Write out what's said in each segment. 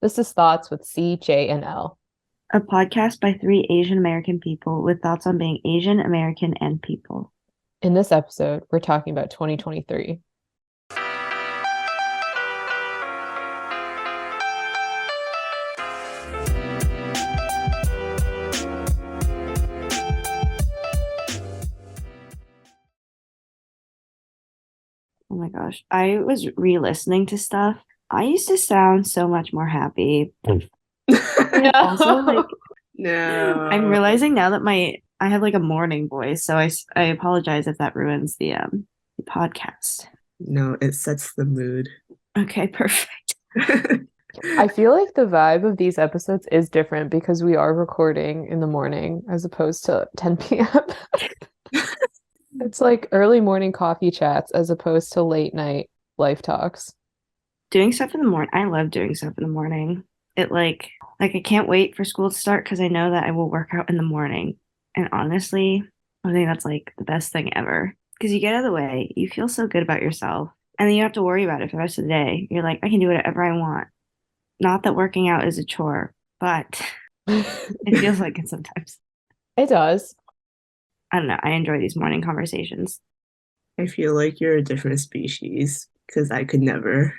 This is Thoughts with C, J, and L. A podcast by three Asian American people with thoughts on being Asian American and people. In this episode, we're talking about 2023. Oh my gosh. I was re-listening to stuff. I used to sound so much more happy. And also like No. I'm No, realizing now that I have like a morning voice, so I apologize if that ruins the podcast. no, it sets the mood. Okay, perfect. I feel like the vibe of these episodes is different because we are recording in the morning as opposed to 10 p.m. It's like early morning coffee chats as opposed to late night life talks. Doing stuff in the morning. I love doing stuff in the morning. It like I can't wait for school to start because I know that I will work out in the morning. And honestly, I think that's like the best thing ever. Because you get out of the way, you feel so good about yourself, and then you don't have to worry about it for the rest of the day. You're like, I can do whatever I want. Not that working out is a chore, but it feels like it sometimes. It does. I don't know. I enjoy these morning conversations. I feel like you're a different species because I could never.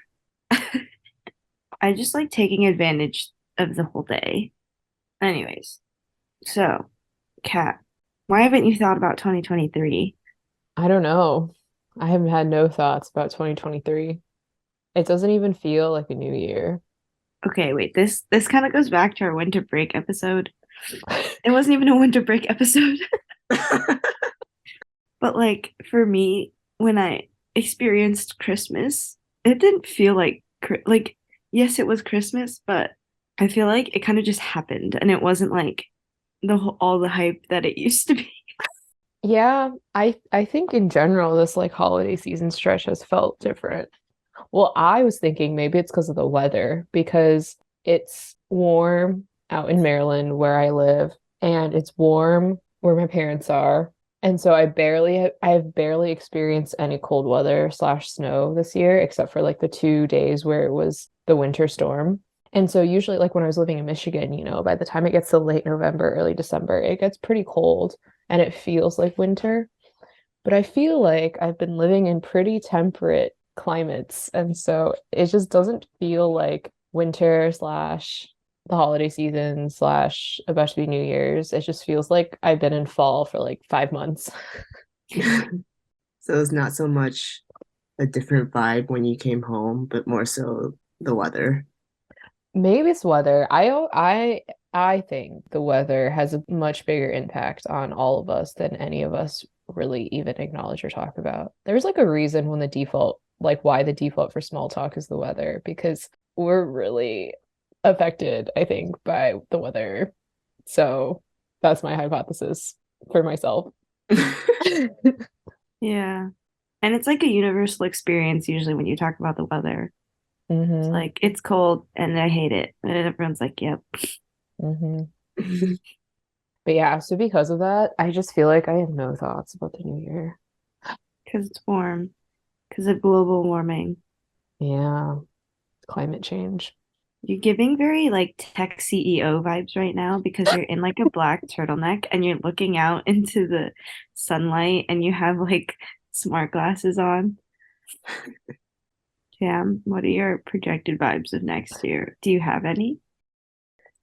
I just like taking advantage of the whole day. Anyways, so, Kat, why haven't you thought about 2023? I don't know. I haven't had no thoughts about 2023. It doesn't even feel like a new year. Okay, wait. This kind of goes back to our winter break episode. It wasn't even a winter break episode, but like for me, when I experienced Christmas, it didn't feel like yes, it was Christmas, but I feel like it kind of just happened, and it wasn't like all the hype that it used to be. Yeah, I think in general this like holiday season stretch has felt different. Well, I was thinking maybe it's because of the weather because it's warm out in Maryland where I live and it's warm where my parents are. And so I've barely experienced any cold weather slash snow this year except for like the 2 days where it was the winter storm. And so usually like when I was living in Michigan, by the time it gets to late November, early December, it gets pretty cold and it feels like winter. But I feel like I've been living in pretty temperate climates. And so it just doesn't feel like winter slash the holiday season slash about to be New Year's. It just feels like I've been in fall for like 5 months. So it's not so much a different vibe when you came home, but more so the weather. Maybe it's weather. I think the weather has a much bigger impact on all of us than any of us really even acknowledge or talk about. There's like a reason when the default, like why the default for small talk is the weather, because we're really affected, I think, by the weather. So that's my hypothesis for myself. Yeah. And it's like a universal experience usually when you talk about the weather. It's Hmm. like it's cold and I hate it. And everyone's like, yep, Hmm. But yeah, so because of that, I just feel like I have no thoughts about the new year. because it's warm, because of global warming. Yeah, climate change. You're giving very like tech CEO vibes right now because you're in like a black turtleneck and you're looking out into the sunlight and you have like smart glasses on. Jam, what are your projected vibes of next year? Do you have any?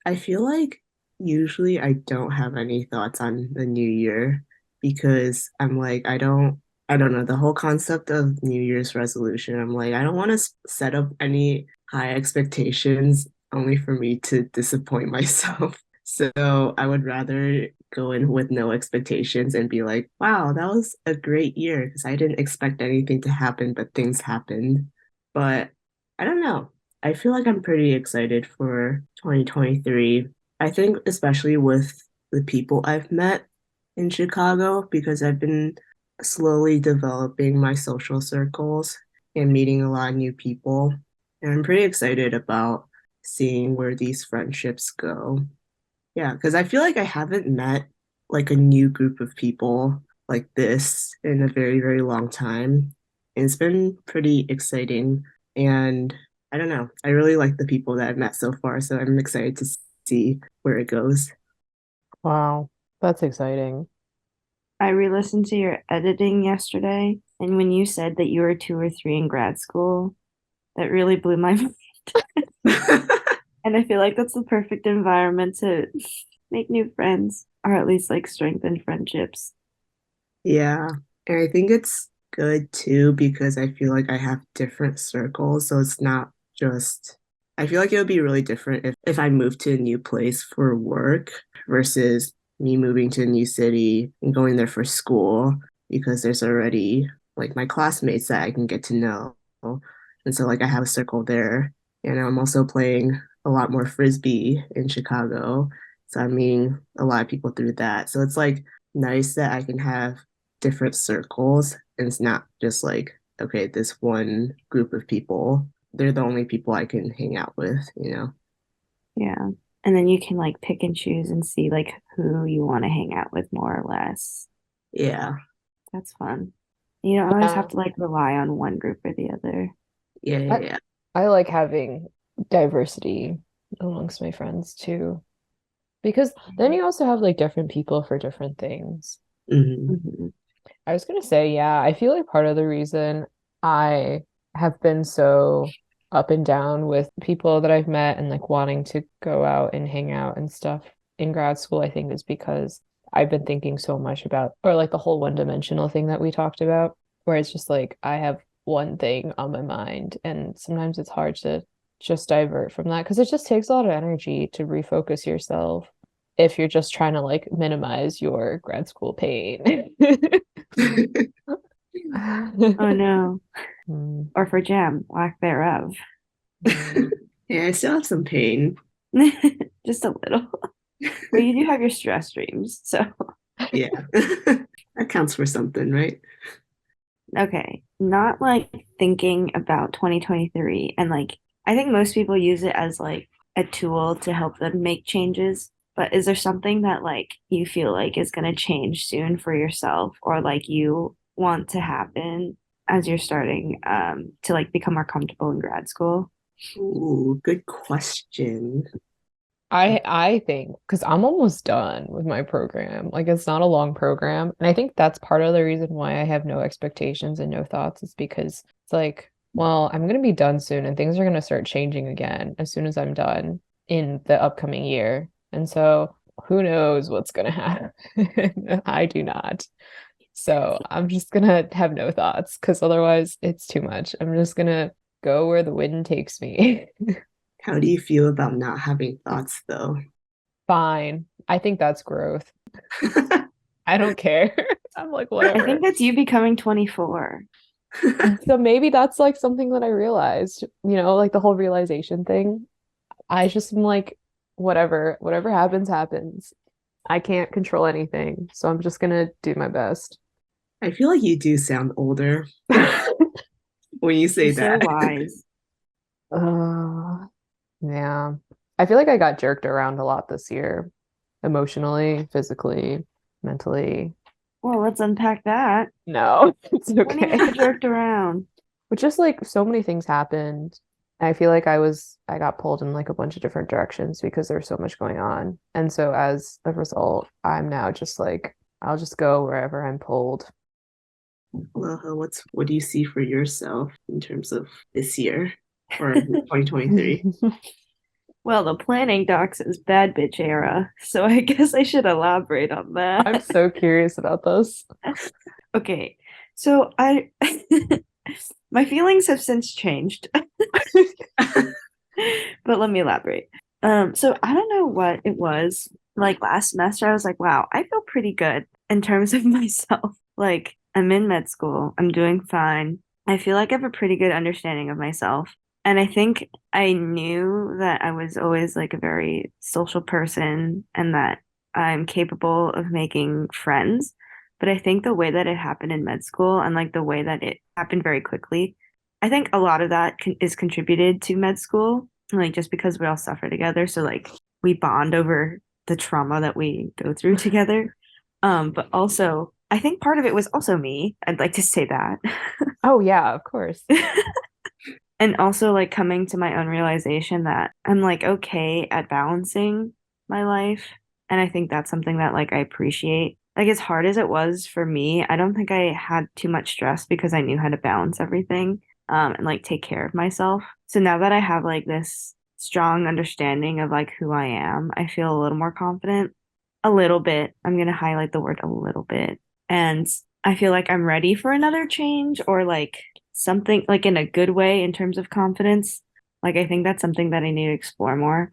I feel like usually I don't have any thoughts on the new year because I'm like, I don't know, the whole concept of New Year's resolution. I'm like, I don't want to set up any high expectations only for me to disappoint myself. So I would rather go in with no expectations and be like, wow, that was a great year because I didn't expect anything to happen, but things happened. But I don't know. I feel like I'm pretty excited for 2023. I think especially with the people I've met in Chicago because I've been slowly developing my social circles and meeting a lot of new people. And I'm pretty excited about seeing where these friendships go. Yeah, because I feel like I haven't met like a new group of people like this in a very, very long time. And it's been pretty exciting. And I don't know. I really like the people that I've met so far, so I'm excited to see where it goes. Wow, that's exciting. I re-listened to your editing yesterday, and when you said that you were 2 or 3 in grad school, that really blew my mind. And I feel like that's the perfect environment to make new friends, or at least like strengthen friendships. Yeah. And I think it's good too because I feel like I have different circles. So it's not just, I feel like it would be really different if I moved to a new place for work versus me moving to a new city and going there for school because there's already like my classmates that I can get to know. And so like I have a circle there. And I'm also playing a lot more frisbee in Chicago. So I'm meeting a lot of people through that. So it's like nice that I can have different circles and it's not just like, okay, this one group of people, they're the only people I can hang out with, you know? Yeah. And then you can like pick and choose and see like who you want to hang out with more or less. Yeah. That's fun. You don't always have Yeah. to like rely on one group or the other. Yeah, yeah, I, yeah. I like having diversity amongst my friends too, because then you also have like different people for different things. Hmm. Mhm. I was gonna say, yeah, I feel like part of the reason I have been so up and down with people that I've met and like wanting to go out and hang out and stuff in grad school, I think is because I've been thinking so much about, or like the whole one-dimensional thing that we talked about, where it's just like I have one thing on my mind, and sometimes it's hard to just divert from that because it just takes a lot of energy to refocus yourself if you're just trying to like minimize your grad school pain. Oh no. Mm, Or for jam, lack thereof. mm. Yeah, I still have some pain. Just a little. But you do have your stress dreams. So, Yeah. That counts for something, right? okay. Not like thinking about 2023 and like I think most people use it as like a tool to help them make changes. But is there something that like you feel like is going to change soon for yourself or like you want to happen as you're starting to like become more comfortable in grad school? Ooh, good question. I think because I'm almost done with my program. Like it's not a long program. And I think that's part of the reason why I have no expectations and no thoughts is because it's like, well, I'm gonna be done soon and things are gonna start changing again as soon as I'm done in the upcoming year. And so who knows what's gonna happen? I do not. So I'm just gonna have no thoughts because otherwise it's too much. I'm just gonna go where the wind takes me. How do you feel about not having thoughts, though? Fine. I think that's growth. I don't care. I'm like, I whatever. think that's you becoming 24. So maybe that's like something that I realized, like the whole realization thing. I just am like, whatever happens, happens. I can't control anything. So I'm just gonna do my best. I feel like you do sound older when you You're say so that. wise. Uh, yeah. I feel like I got jerked around a lot this year, emotionally, physically, mentally. Well, let's unpack that. No, it's When you okay. got jerked around. But just like so many things happened. I feel like I got pulled in like a bunch of different directions because there's so much going on. And so as a result, I'm now just like, I'll just go wherever I'm pulled. Well, what do you see for yourself in terms of this year or 2023? Well, the planning doc says bad bitch era, so I guess I should elaborate on I'm that. so curious about this. Okay, so I my feelings have since changed, but let me elaborate. So I don't know what it was. Like last semester, I was like, wow, I feel pretty good in terms of myself. Like I'm in med school, I'm doing fine. I feel like I have a pretty good understanding of myself. And I think I knew that I was always like a very social person and that I'm capable of making friends. But I think the way that it happened in med school and like the way that it happened very quickly, I think a lot of that is contributed to med school, like just because we all suffer together. So like we bond over the trauma that we go through together. But also I think part of it was also me. I'd like to say that. Oh yeah, of course. And also like coming to my own realization that I'm like okay at balancing my life. And I think that's something that like I appreciate. Like as hard as it was for me, I don't think I had too much stress because I knew how to balance everything and like take care of myself. So now that I have like this strong understanding of like who I am, I feel a little more confident. A little bit. I'm gonna highlight the word a little bit. And I feel like I'm ready for another change or like something like in a good way in terms of confidence. Like I think that's something that I need to explore more.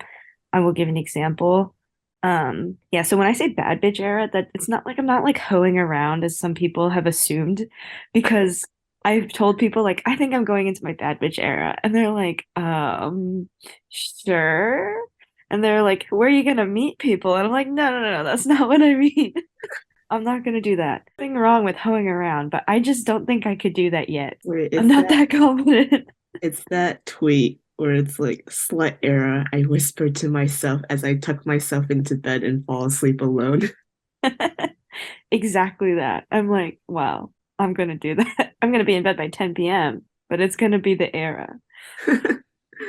I will give an example. Yeah, so when I say bad bitch era, that it's not like I'm not like hoeing around as some people have assumed, because I've told people like I think I'm going into my bad bitch era, and they're like, sure. And they're like, where are you gonna meet people? And I'm like, no, no, no, no, that's not what I mean. I'm not gonna do that. Nothing wrong with hoeing around, but I just don't think I could do that yet. Wait, I'm not that confident. it's that tweet where it's like slut era. I whispered to myself as I tuck myself into bed and fall asleep alone. Exactly that. I'm like, wow, I'm gonna do that. I'm gonna be in bed by 10 p.m., but it's gonna be the era.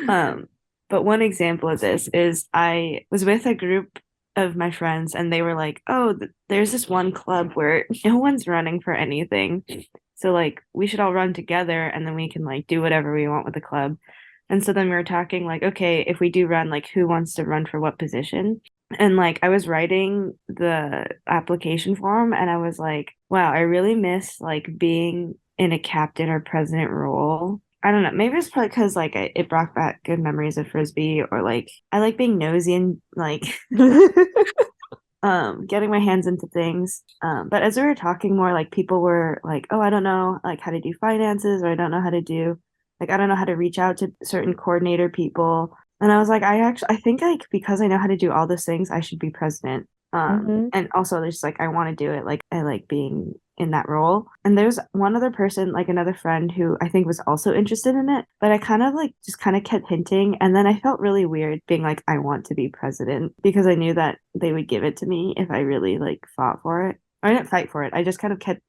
Um, but one example of this is I was with a group of my friends and they were like, "Oh, there's this one club where no one's running for anything. So like we should all run together and then we can like do whatever we want with the club." And so then we were talking like, "Okay, if we do run, like who wants to run for what position?" And like I was writing the application form and I was like, "Wow, I really miss like being in a captain or president role." I don't know. Maybe it's probably because like it brought back good memories of frisbee, or like I like being nosy and like getting my hands into things. But as we were talking more, like people were like, "Oh, I don't know like how to do finances, or I don't know how to do like I don't know how to reach out to certain coordinator people." And I was like, I think like because I know how to do all those things, I should be president. Hmm. And also there's like I want to do it. Like I like being in that role. And there's one other person, like another friend who I think was also interested in it, but I kind of like just kind of kept hinting. And then I felt really weird being like, I want to be president, because I knew that they would give it to me if I really like fought for it. Or I didn't fight for it. I just kind of kept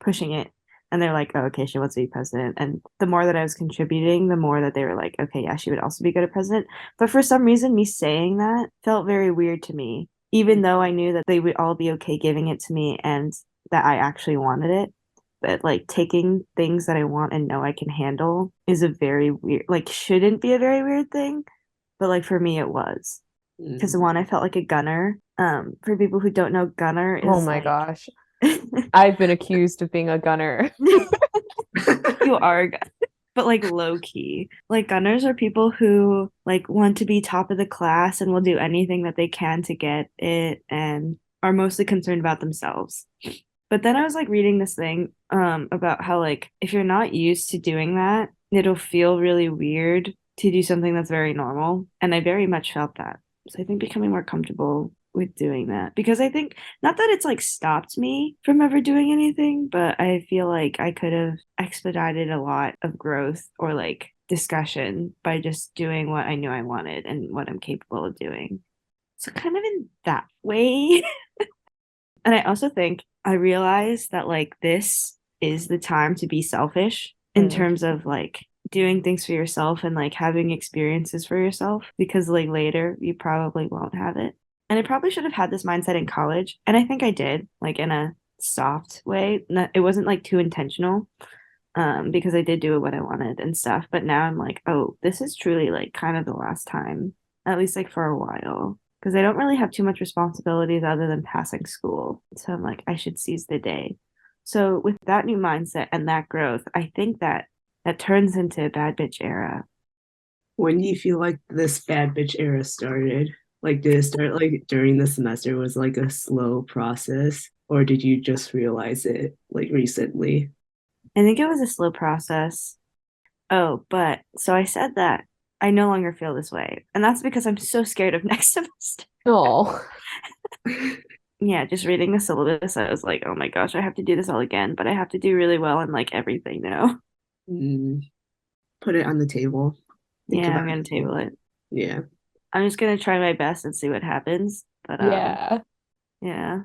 pushing it. And they're like, oh, okay, she wants to be president. And the more that I was contributing, the more that they were like, okay, yeah, she would also be good at president. But for some reason, me saying that felt very weird to me, even though I knew that they would all be okay giving it to me and that I actually wanted it. But like taking things that I want and know I can handle is a very weird, like, shouldn't be a very weird thing. But like for me, it was. Because Mm. one, I felt like a gunner. For people who don't know, gunner Oh is my like, gosh. I've been accused of being a gunner. you are a gunner, but like low key. Like gunners are people who like want to be top of the class and will do anything that they can to get it and are mostly concerned about themselves. But then I was like reading this thing about how like if you're not used to doing that, it'll feel really weird to do something that's very normal. And I very much felt that. So I think becoming more comfortable with doing that, because I think not that it's like stopped me from ever doing anything, but I feel like I could have expedited a lot of growth or like discussion by just doing what I knew I wanted and what I'm capable of doing. So kind of in that way. And I also think I realized that like this is the time to be selfish in Mm. terms of like doing things for yourself and like having experiences for yourself, because like later you probably won't have it. And I probably should have had this mindset in college. And I think I did, like in a soft way. It wasn't like too intentional, because I did do what I wanted and stuff. But now I'm like, oh, this is truly like kind of the last time, at least like for a while, because I don't really have too much responsibilities other than passing school. So I'm like, I should seize the day. So with that new mindset and that growth, I think that that turns into a bad bitch era. When do you feel like this bad bitch era started? Like, did it start like during the semester? Was it, like a slow process, or did you just realize it like recently? I think it was a slow process. Oh, but so I said that I no longer feel this way. And that's because I'm so scared of next semester. Oh. Yeah, just reading the syllabus, I was like, oh my gosh, I have to do this all again, but I have to do really well in like everything now. Mm, put it on the table. Think Yeah, I'm about gonna it. table it. Yeah. I'm just gonna try my best and see what happens. But Yeah. yeah.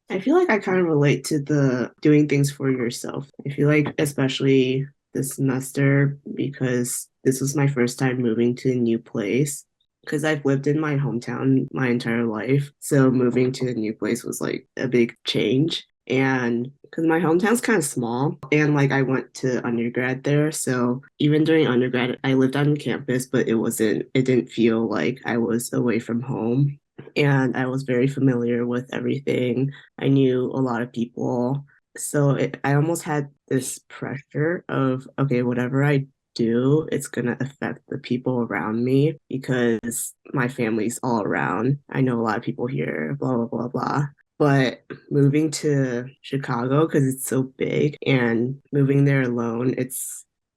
I feel like I kind of relate to the doing things for yourself. I feel like, especially this semester, because this was my first time moving to a new place because I've lived in my hometown my entire life. So moving to a new place was like a big change. And because my hometown's kind of small, and like I went to undergrad there. So even during undergrad, I lived on campus, but it didn't feel like I was away from home. And I was very familiar with everything. I knew a lot of people. I almost had this pressure of, okay, whatever I do, it's gonna affect the people around me because my family's all around. I know a lot of people here, blah, blah, blah, blah. But moving to Chicago, because it's so big and moving there alone,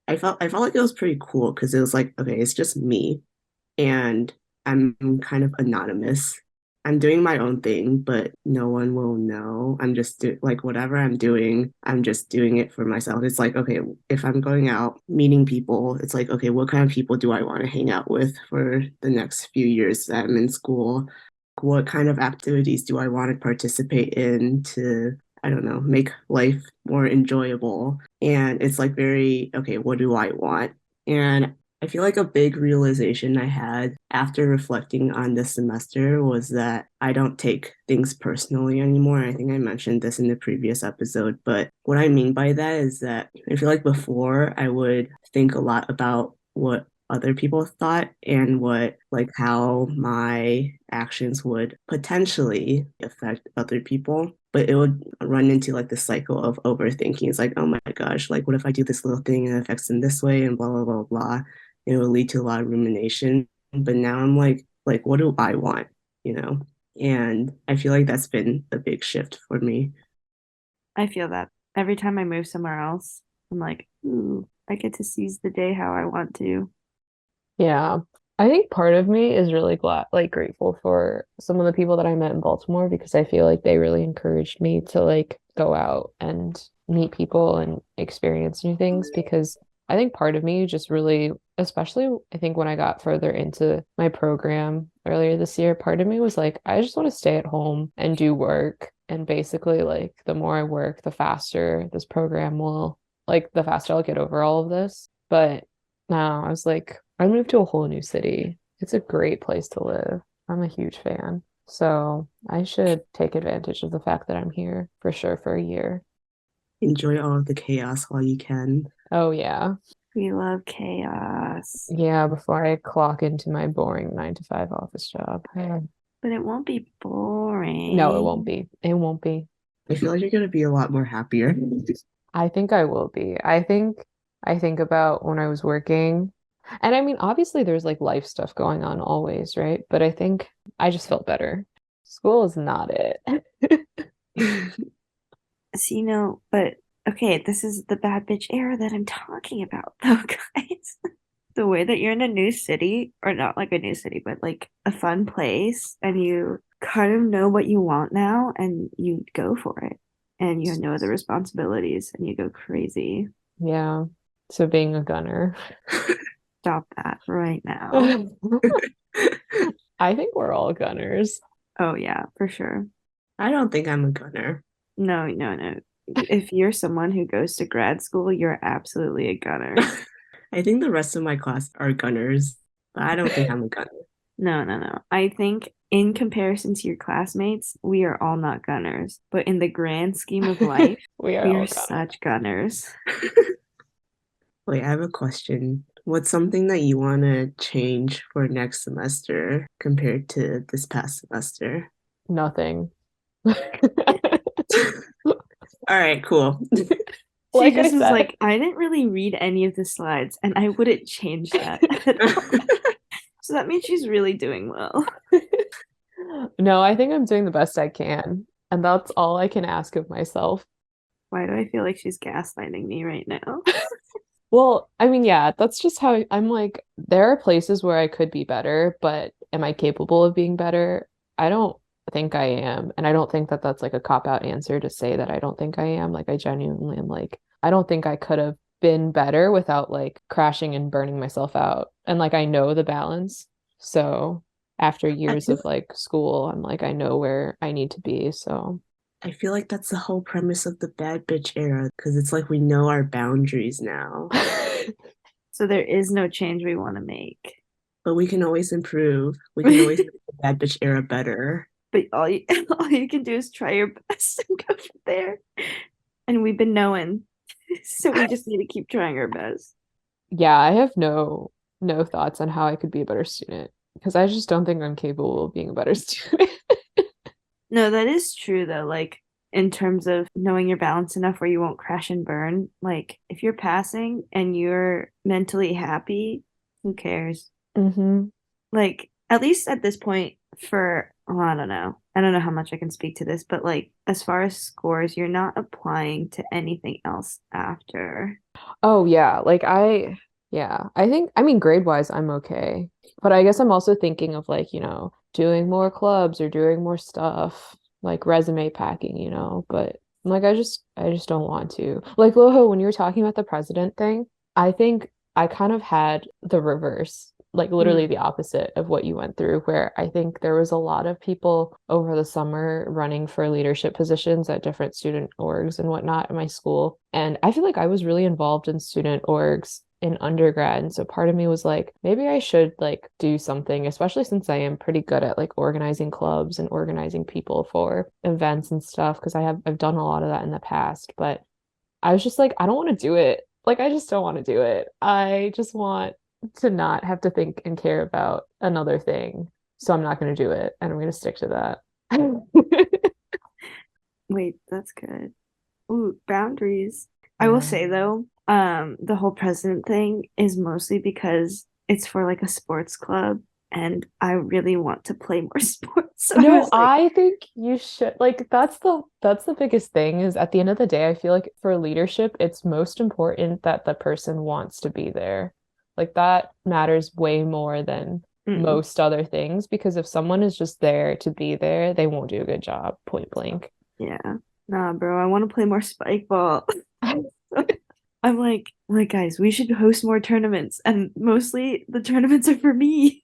I felt like it was pretty cool because it was like, okay, it's just me and I'm kind of anonymous. I'm doing my own thing, but no one will know. Like whatever I'm doing, I'm just doing it for myself. It's like, okay, if I'm going out meeting people, it's like, okay, what kind of people do I want to hang out with for the next few years that I'm in school? What kind of activities do I want to participate in to, I don't know, make life more enjoyable? And it's like very, okay, what do I want? And I feel like a big realization I had after reflecting on this semester was that I don't take things personally anymore. I think I mentioned this in the previous episode, but what I mean by that is that I feel like before I would think a lot about what other people thought and like how my actions would potentially affect other people. But it would run into like the cycle of overthinking. It's like, oh my gosh, like what if I do this little thing and it affects them this way and blah, blah, blah, blah. It will lead to a lot of rumination. But now I'm like, what do I want? You know? And I feel like that's been a big shift for me. I feel that every time I move somewhere else, I'm like, ooh, I get to seize the day how I want to. Yeah. I think part of me is really glad, like grateful for some of the people that I met in Baltimore because I feel like they really encouraged me to like go out and meet people and experience new things because I think part of me just really, especially I think when I got further into my program earlier this year, part of me was like, I just want to stay at home and do work. And basically, like, the more I work, the faster this program will, like, the faster I'll get over all of this. But now I was like, I moved to a whole new city. It's a great place to live. I'm a huge fan. So I should take advantage of the fact that I'm here for sure for a year. Enjoy all of the chaos while you can. Oh, yeah. We love chaos, Yeah, before I clock into my boring 9 to 5 office job. but it won't be No, it won't boring. be. It won't be. I feel like you're gonna be a lot more happier. I think I will be. I think about when I was working. And I mean, obviously there's like life stuff going on always, right? But I think I just felt better. School is not it. So, but okay, this is the bad bitch era that I'm talking about, though, guys. The way that you're in a new city, or not like a new city, but like a fun place, and you kind of know what you want now, and you go for it, and you have no other responsibilities, and you go crazy. Yeah. So being a gunner. Stop that right now. I think we're all gunners. Oh, yeah, for sure. I don't think I'm a gunner. No, no, no. If you're someone who goes to grad school, you're absolutely a gunner. I think the rest of my class are gunners, but I don't think I'm a gunner. No, no, no. I think in comparison to your classmates, we are all not gunners. But in the grand scheme of life, We are we all are gunners. such gunners. Wait, I have a question. What's something that you want to change for next semester compared to this past semester? Nothing. All right, cool. She Like I just was said. like, I didn't really read any of the slides, and I wouldn't change that at all. So that means she's really doing well. No, I think I'm doing the best I can. And that's all I can ask of myself. Why do I feel like she's gaslighting me right now? Well, I mean, yeah, that's just how I'm like, there are places where I could be better, but am I capable of being better? I don't think I am. And I don't think that that's like a cop-out answer to say that I don't think I am. Like, I genuinely am like, I don't think I could have been better without like crashing and burning myself out. And like, I know the balance. So after I years feel of like school, I'm like, I know where I need to be. So I feel like that's the whole premise of the bad bitch era because it's like we know our boundaries now. So there is no change we want to make. But we can always improve. We can always make the bad bitch era better. But all you can do is try your best and go from there. And we've been knowing. So we just need to keep trying our best. Yeah, I have no thoughts on how I could be a better student because I just don't think I'm capable of being a better student. No, that is true though. Like in terms of knowing your balance enough where you won't crash and burn. Like if you're passing and you're mentally happy, who cares? hmm Like at least at this point for oh, I don't know. I don't know how much I can speak to this, but like as far as scores, you're not applying to anything else after. Oh yeah, yeah, I think I mean grade wise I'm okay. But I guess I'm also thinking of like, doing more clubs or doing more stuff, like resume packing, but I'm like I just don't want to. Like Loho, when you were talking about the president thing, I think I kind of had the reverse, like literally Mm, the opposite of what you went through, where I think there was a lot of people over the summer running for leadership positions at different student orgs and whatnot at my school. And I feel like I was really involved in student orgs in undergrad. And so part of me was like, maybe I should like do something, especially since I am pretty good at like organizing clubs and organizing people for events and stuff, because I've done a lot of that in the past. But I was just like, I don't want to do it. Like, I just don't want to do it. I just want to not have to think and care about another thing. So I'm not going to do it, and I'm going to stick to that. wait, that's good. Ooh, boundaries. I will Yeah. say though, the whole president thing is mostly because it's for like a sports club and I really want to play more sports. So I No, was like, I think you should like that's the biggest thing is at the end of the day, I feel like for leadership, it's most important that the person wants to be there. Like that matters way more than mm, most other things because if someone is just there to be there, they won't do a good job, point blank. yeah, nah, bro, I want to play more spike ball. I'm like, guys, we should host more tournaments, and mostly the tournaments are for me.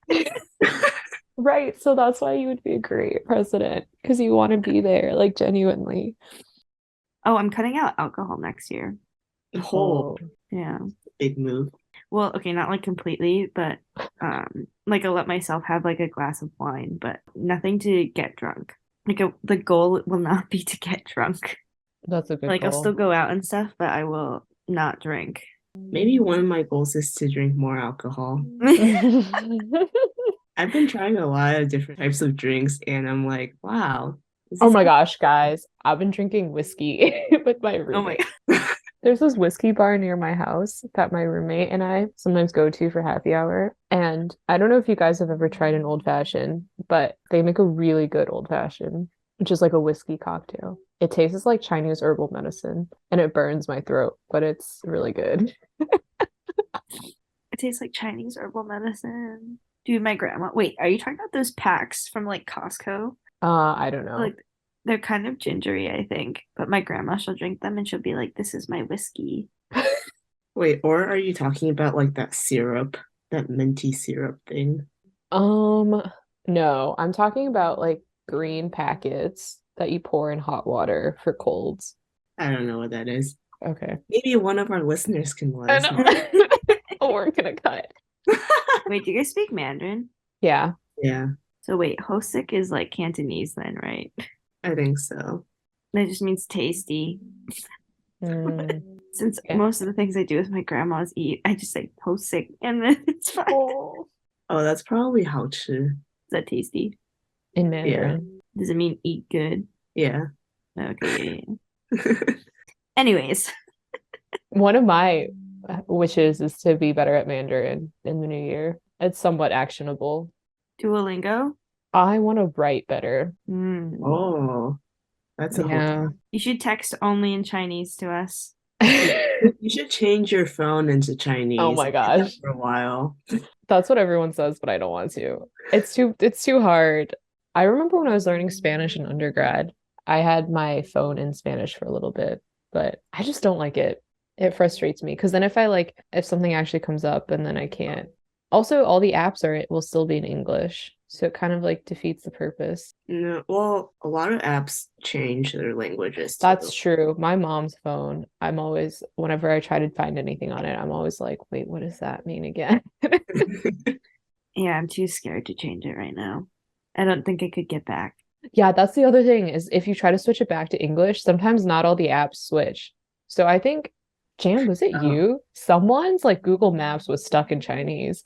Right, so that's why you would be a great president because you want to be there, like genuinely. Oh, I'm cutting out alcohol next year. Whole Oh, Yeah. big move. Well, okay, not like completely, but like I'll let myself have like a glass of wine, but nothing to get drunk. The goal will not be to get drunk. that's a good Like I'll still goal. go out and stuff, but I will not drink. Maybe one of my goals is to drink more alcohol. I've been trying a lot of different types of drinks, and I'm like, wow, this Oh is my good. gosh, guys, I've been drinking whiskey with my Oh my roommate. God. There's this whiskey bar near my house that my roommate and I sometimes go to for happy hour. And I don't know if you guys have ever tried an old fashioned, but they make a really good old fashioned, which is like a whiskey cocktail. It tastes like Chinese herbal medicine and it burns my throat, but it's really good. It tastes like Chinese herbal medicine. Dude, my grandma. Wait, are you talking about those packs from like Costco? I don't know. Like they're kind of gingery, I think. But my grandma, she'll drink them and she'll be like, "This is my whiskey." Wait, or are you talking about like that syrup, that minty syrup thing? Um, no, I'm talking about like green packets that you pour in hot water for colds. I don't know what that is. Okay. Maybe one of our listeners can let I us know. know. Oh, we're gonna cut. Wait, do you guys speak Mandarin? Yeah. Yeah, So wait, Hosik is like Cantonese then, right? I think so. That just means tasty. Mm, Since yeah. most of the things I do with my grandma's eat, I just say Hosik and then it's fine. Is Oh. Oh, that's probably 好吃. that tasty? In Yeah, Mandarin. Does it mean eat good? yeah. Okay, yeah. Anyways, One of my wishes is to be better at Mandarin in the new year. It's somewhat actionable. Duolingo. I want to write better. Hmm. Oh, that's a whole Yeah. thing. You should text only in Chinese to us. You should change your phone into Oh Chinese. my I did that gosh. for a while. That's what everyone says, but I don't want to. It's too hard. I remember when I was learning Spanish in undergrad, I had my phone in Spanish for a little bit, but I just don't like it. It frustrates me because then if something actually comes up and then I can't. Also, all the apps are it will still be in English. So it kind of like defeats the purpose. No, well, a lot of apps change their languages too. That's true. My mom's phone, I'm always, whenever I try to find anything on it, I'm always like, wait, what does that mean again? Yeah, I'm too scared to change it right now. I don't think I could get back. Yeah, that's the other thing is if you try to switch it back to English, sometimes not all the apps switch. So I think, Jan, was it Oh. you? Someone's like Google Maps was stuck in Chinese.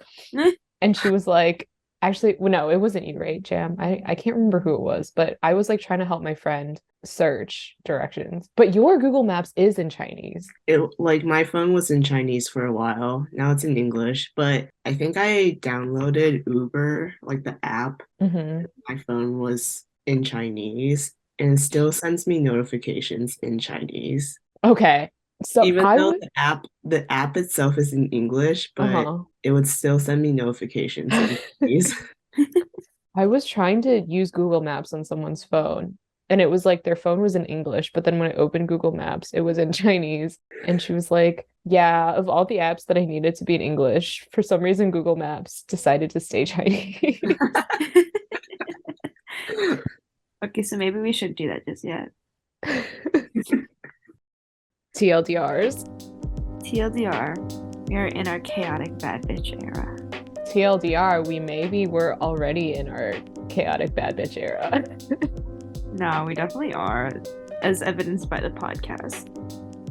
And she was like, actually, well, no, it wasn't you, right, Jam? I can't remember who it was, but I was like trying to help my friend search directions. But your Google Maps is in Chinese. It like my phone was in Chinese for a while. Now it's in English, but I think I downloaded Uber, like the app. Hmm. My phone was in Chinese and it still sends me notifications in Chinese. Okay. So Even I though would, the app itself is in English, but uh-huh. it would still send me notifications in Chinese. I was trying to use Google Maps on someone's phone, and it was like their phone was in English, but then when I opened Google Maps, it was in Chinese. And she was like, yeah, of all the apps that I needed to be in English, for some reason, Google Maps decided to stay Chinese. Okay, so maybe we shouldn't do that just yet. TLDRs. TLDR, we are in our chaotic bad bitch era. TLDR, we maybe were already in our chaotic bad bitch era. No, we definitely are, as evidenced by the podcast.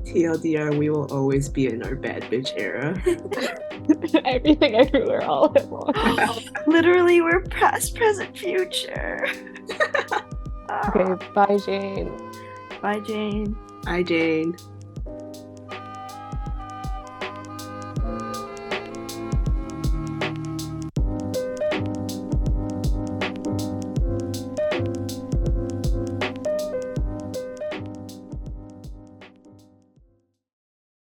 TLDR, we will always be in our bad bitch era. Everything everywhere all at once. Literally, we're past, present, future. Okay, bye, Jane. Bye, Jane. Hi, Jane.